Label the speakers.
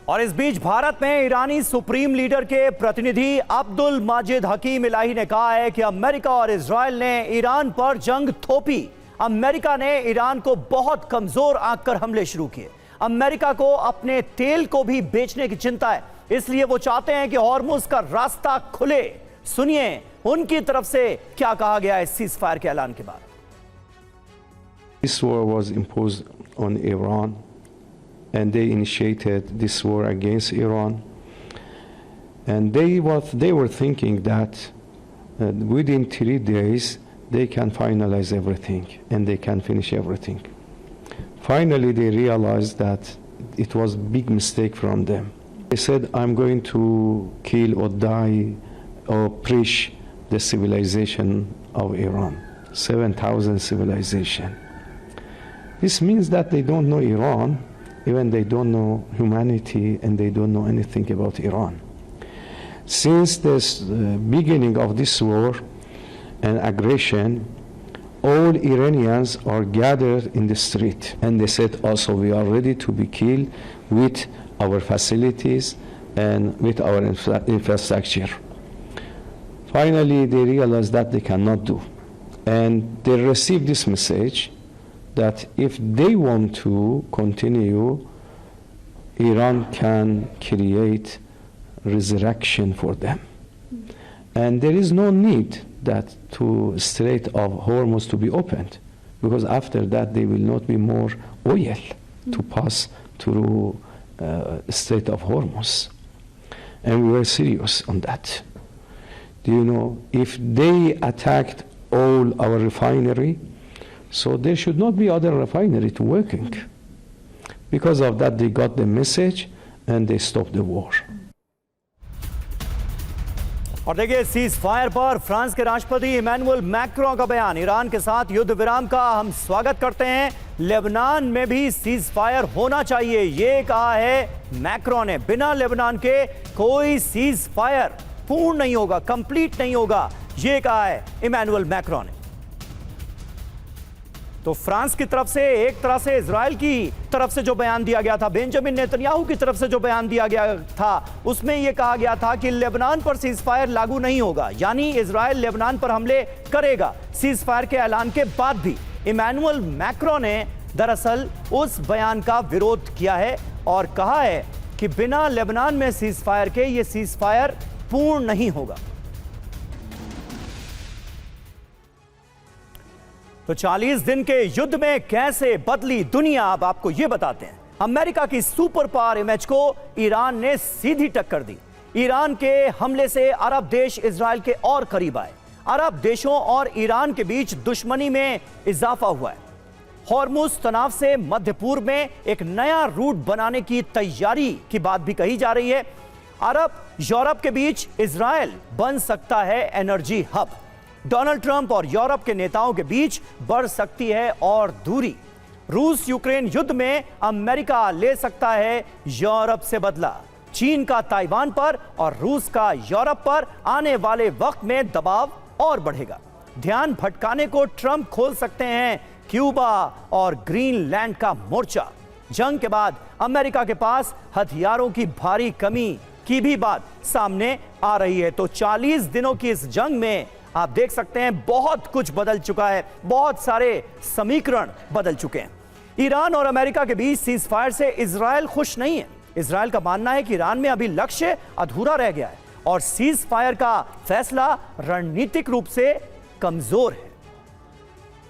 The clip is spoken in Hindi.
Speaker 1: और इस बीच भारत में ईरानी सुप्रीम लीडर के प्रतिनिधि अब्दुल माजिद हकीम इलाही ने कहा है कि अमेरिका और इजराइल ने ईरान पर जंग थोपी। अमेरिका ने ईरान को बहुत कमजोर आंककर हमले शुरू किए। अमेरिका को अपने तेल को भी बेचने की चिंता है, इसलिए वो चाहते हैं कि हॉर्मुज का रास्ता खुले। सुनिए उनकी तरफ से क्या कहा गया है सीज फायर के ऐलान के बाद।
Speaker 2: This war was imposed on Iran, and they initiated this war against Iran. And they were thinking that within 3 days they can finalize everything and they can finish everything. Finally, they realized that it was a big mistake from them. They said, "I'm going to kill or die or preach the civilization of Iran, 7,000 civilization." This means that they don't know Iran, even they don't know humanity, and they don't know anything about Iran. Since the beginning of this war and aggression, all Iranians are gathered in the street, and they said also, we are ready to be killed with our facilities and with our infrastructure. Finally, they realized that they cannot do, and they received this message that if they want to continue, Iran can create resurrection for them. And there is no need that to Strait of Hormuz to be opened, because after that there will not be more oil to pass through Strait of Hormuz. And we were serious on that. Do you know, if they attacked all our refinery, so there should not be other refinery to working. Because of that, they got the message and they stopped the war.
Speaker 1: और देखिए सीज फायर पर फ्रांस के राष्ट्रपति इमैनुअल मैक्रों का बयान। ईरान के साथ युद्ध विराम का हम स्वागत करते हैं, लेबनान में भी सीज फायर होना चाहिए, ये कहा है मैक्रों ने। बिना लेबनान के कोई सीज फायर पूर्ण नहीं होगा, कंप्लीट नहीं होगा, ये कहा है इमैनुअल मैक्रों ने। तो फ्रांस की तरफ से एक तरह से इजराइल की तरफ से जो बयान दिया गया था, बेंजामिन नेतन्याहू की तरफ से जो बयान दिया गया था, उसमें यह कहा गया था कि लेबनान पर सीज फायर लागू नहीं होगा, यानी इजराइल लेबनान पर हमले करेगा सीज फायर के ऐलान के बाद भी। इमैनुअल मैक्रों ने दरअसल उस बयान का विरोध किया है और कहा है कि बिना लेबनान में सीज फायर के यह सीज फायर पूर्ण नहीं होगा। तो 40 दिन के युद्ध में कैसे बदली दुनिया, अब आपको यह बताते हैं। अमेरिका की सुपर पावर इमेज को ईरान ने सीधी टक्कर दी। ईरान के हमले से अरब देश इजराइल के और करीब आए। अरब देशों और ईरान के बीच दुश्मनी में इजाफा हुआ है। हॉर्मुज तनाव से मध्य पूर्व में एक नया रूट बनाने की तैयारी की बात भी कही जा रही है। अरब यूरोप के बीच इजराइल बन सकता है एनर्जी हब। डोनाल्ड ट्रंप और यूरोप के नेताओं के बीच बढ़ सकती है और दूरी। रूस यूक्रेन युद्ध में अमेरिका ले सकता है यूरोप से बदला। चीन का ताइवान पर और रूस का यूरोप पर आने वाले वक्त में दबाव और बढ़ेगा। ध्यान भटकाने को ट्रंप खोल सकते हैं क्यूबा और ग्रीनलैंड का मोर्चा। जंग के बाद अमेरिका के पास हथियारों की भारी कमी की भी बात सामने आ रही है। तो 40 दिनों की इस जंग में आप देख सकते हैं बहुत कुछ बदल चुका है, बहुत सारे समीकरण बदल चुके हैं। ईरान और अमेरिका के बीच सीज फायर से इजराइल खुश नहीं है। इजराइल का मानना है कि ईरान में अभी लक्ष्य अधूरा रह गया है और सीज फायर का फैसला रणनीतिक रूप से कमजोर है।